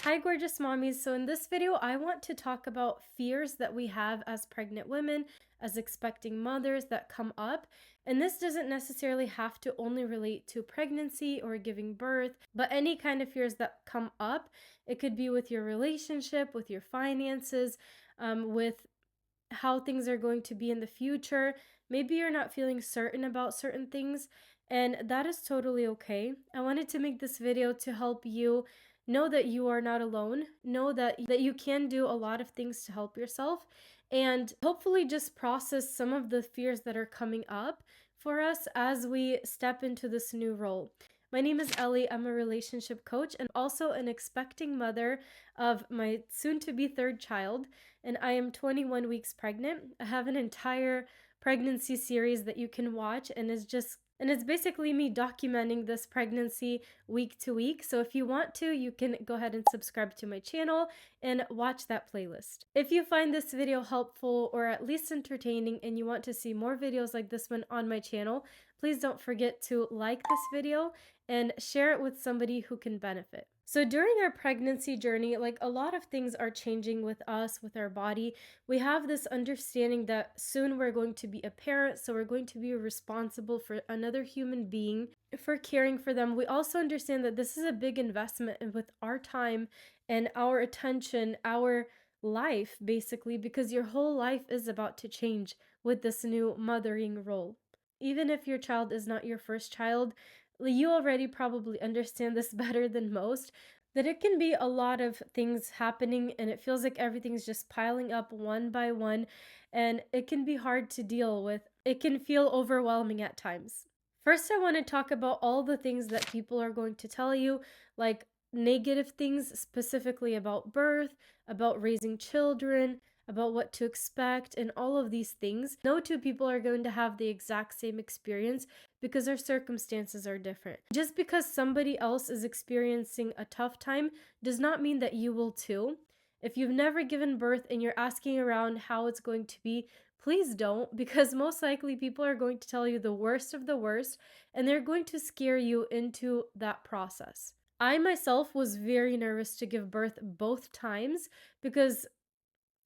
Hi, gorgeous mommies. So, in this video, I want to talk about fears that we have as pregnant women, as expecting mothers that come up. And this doesn't necessarily have to only relate to pregnancy or giving birth, but any kind of fears that come up. It could be with your relationship, with your finances, with how things are going to be in the future. Maybe you're not feeling certain about certain things, and that is totally okay. I wanted to make this video to help you know that you are not alone, know that you can do a lot of things to help yourself, and hopefully just process some of the fears that are coming up for us as we step into this new role. My name is Ellie. I'm a relationship coach and also an expecting mother of my soon to be third child, and I am 21 weeks pregnant. I have an entire pregnancy series that you can watch, and it's basically me documenting this pregnancy week to week. So if you want to, you can go ahead and subscribe to my channel and watch that playlist. If you find this video helpful or at least entertaining and you want to see more videos like this one on my channel, please don't forget to like this video and share it with somebody who can benefit. So during our pregnancy journey, like a lot of things are changing with us, with our body. We have this understanding that soon we're going to be a parent, so we're going to be responsible for another human being, for caring for them. We also understand that this is a big investment with our time and our attention, our life, basically, because your whole life is about to change with this new mothering role. Even if your child is not your first child, you already probably understand this better than most, that it can be a lot of things happening and it feels like everything's just piling up one by one, and it can be hard to deal with. It can feel overwhelming at times. First, I want to talk about all the things that people are going to tell you, like negative things specifically about birth, about raising children, about what to expect, and all of these things. No two people are going to have the exact same experience because their circumstances are different. Just because somebody else is experiencing a tough time does not mean that you will too. If you've never given birth and you're asking around how it's going to be, please don't, because most likely people are going to tell you the worst of the worst and they're going to scare you into that process. I myself was very nervous to give birth both times because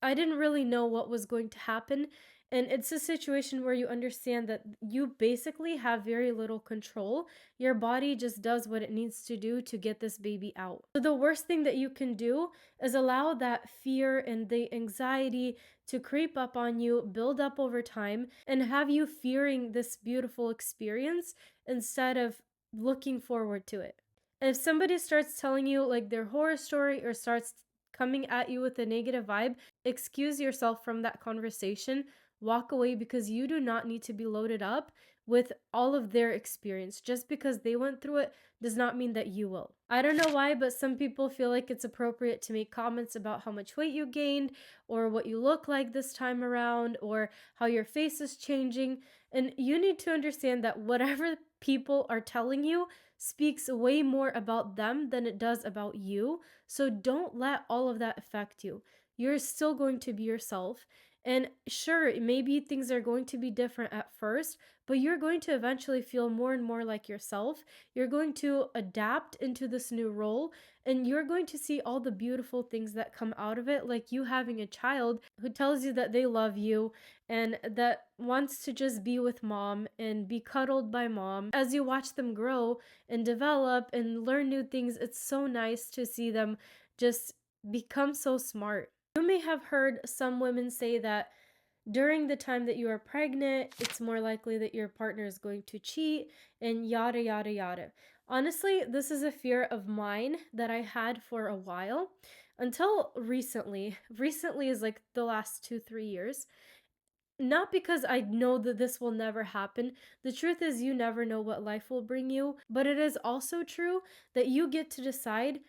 I didn't really know what was going to happen. And it's a situation where you understand that you basically have very little control. Your body just does what it needs to do to get this baby out. So, the worst thing that you can do is allow that fear and the anxiety to creep up on you, build up over time, and have you fearing this beautiful experience instead of looking forward to it. And if somebody starts telling you like their horror story or starts coming at you with a negative vibe, excuse yourself from that conversation. Walk away, because you do not need to be loaded up with all of their experience. Just because they went through it does not mean that you will. I don't know why, but some people feel like it's appropriate to make comments about how much weight you gained or what you look like this time around or how your face is changing. And you need to understand that whatever people are telling you speaks way more about them than it does about you. So don't let all of that affect you. You're still going to be yourself. And sure, maybe things are going to be different at first, but you're going to eventually feel more and more like yourself. You're going to adapt into this new role, and you're going to see all the beautiful things that come out of it, like you having a child who tells you that they love you and that wants to just be with mom and be cuddled by mom. As you watch them grow and develop and learn new things, it's so nice to see them just become so smart. You may have heard some women say that during the time that you are pregnant, it's more likely that your partner is going to cheat and yada, yada, yada. Honestly, this is a fear of mine that I had for a while until recently. Recently is like the last 2, 3 years. Not because I know that this will never happen. The truth is, you never know what life will bring you. But it is also true that you get to decide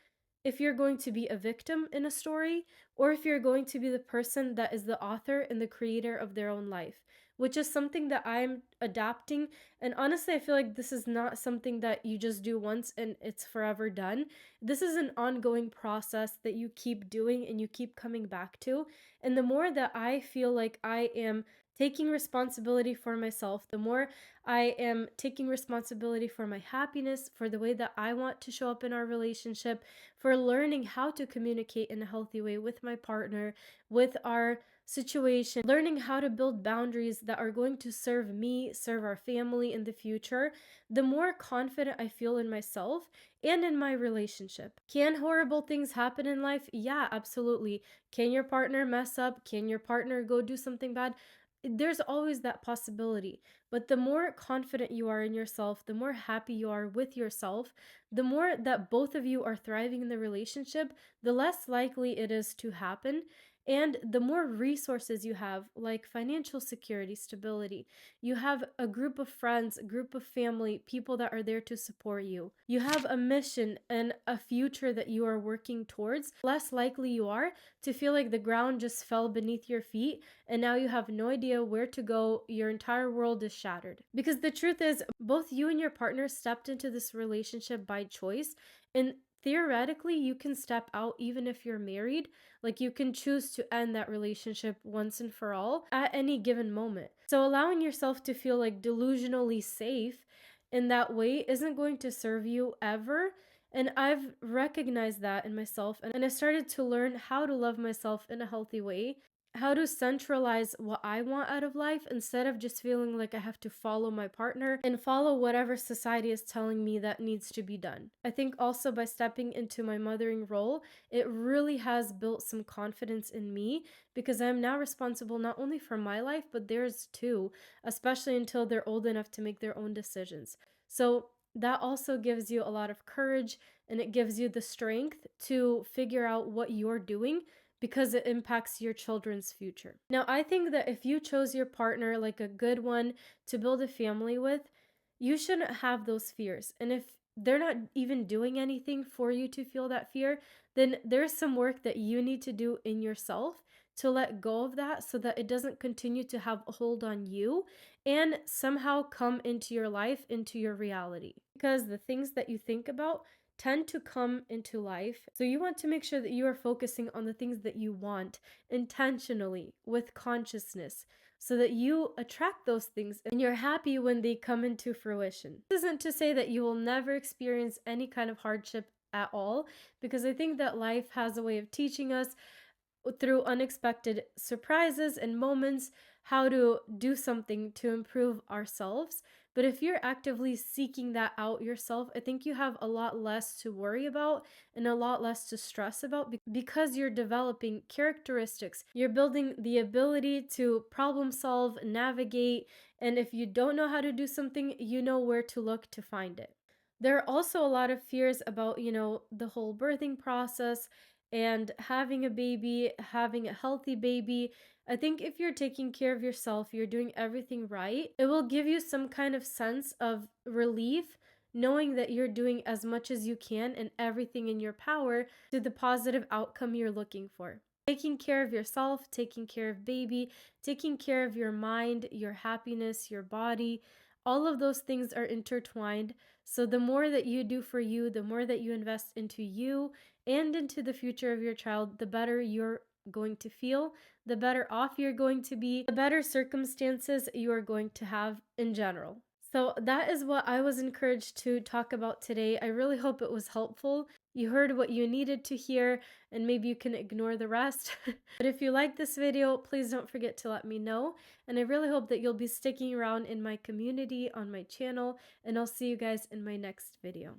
if you're going to be a victim in a story or if you're going to be the person that is the author and the creator of their own life, which is something that I'm adapting. And honestly, I feel like this is not something that you just do once and it's forever done. This is an ongoing process that you keep doing and you keep coming back to. And the more that I feel like I am taking responsibility for myself, the more I am taking responsibility for my happiness, for the way that I want to show up in our relationship, for learning how to communicate in a healthy way with my partner, with our situation, learning how to build boundaries that are going to serve me, serve our family in the future, the more confident I feel in myself and in my relationship. Can horrible things happen in life? Yeah, absolutely. Can your partner mess up? Can your partner go do something bad? There's always that possibility. But the more confident you are in yourself, the more happy you are with yourself, the more that both of you are thriving in the relationship, the less likely it is to happen. And the more resources you have, like financial security, stability, you have a group of friends, a group of family, people that are there to support you. You have a mission and a future that you are working towards, less likely you are to feel like the ground just fell beneath your feet and now you have no idea where to go. Your entire world is shattered. Because the truth is, both you and your partner stepped into this relationship by choice, and theoretically, you can step out even if you're married. Like, you can choose to end that relationship once and for all at any given moment. So, allowing yourself to feel like delusionally safe in that way isn't going to serve you ever. And I've recognized that in myself, and I started to learn how to love myself in a healthy way, how to centralize what I want out of life instead of just feeling like I have to follow my partner and follow whatever society is telling me that needs to be done. I think also by stepping into my mothering role, it really has built some confidence in me because I'm now responsible not only for my life, but theirs too, especially until they're old enough to make their own decisions. So that also gives you a lot of courage and it gives you the strength to figure out what you're doing because it impacts your children's future. Now, I think that if you chose your partner, like a good one to build a family with, you shouldn't have those fears. And if they're not even doing anything for you to feel that fear, then there's some work that you need to do in yourself to let go of that so that it doesn't continue to have a hold on you and somehow come into your life, into your reality. Because the things that you think about tend to come into life. So you want to make sure that you are focusing on the things that you want intentionally with consciousness so that you attract those things and you're happy when they come into fruition. This isn't to say that you will never experience any kind of hardship at all, because I think that life has a way of teaching us through unexpected surprises and moments how to do something to improve ourselves. But if you're actively seeking that out yourself, I think you have a lot less to worry about and a lot less to stress about because you're developing characteristics. You're building the ability to problem solve, navigate, and if you don't know how to do something, you know where to look to find it. There are also a lot of fears about, the whole birthing process and having a baby, having a healthy baby. I think if you're taking care of yourself, you're doing everything right, it will give you some kind of sense of relief knowing that you're doing as much as you can and everything in your power to the positive outcome you're looking for. Taking care of yourself, taking care of baby, taking care of your mind, your happiness, your body, all of those things are intertwined. So the more that you do for you, the more that you invest into you and into the future of your child, the better you're going to feel, the better off you're going to be, the better circumstances you are going to have in general. So that is what I was encouraged to talk about today. I really hope it was helpful. You heard what you needed to hear, and maybe you can ignore the rest. But if you like this video, please don't forget to let me know. And I really hope that you'll be sticking around in my community on my channel, and I'll see you guys in my next video.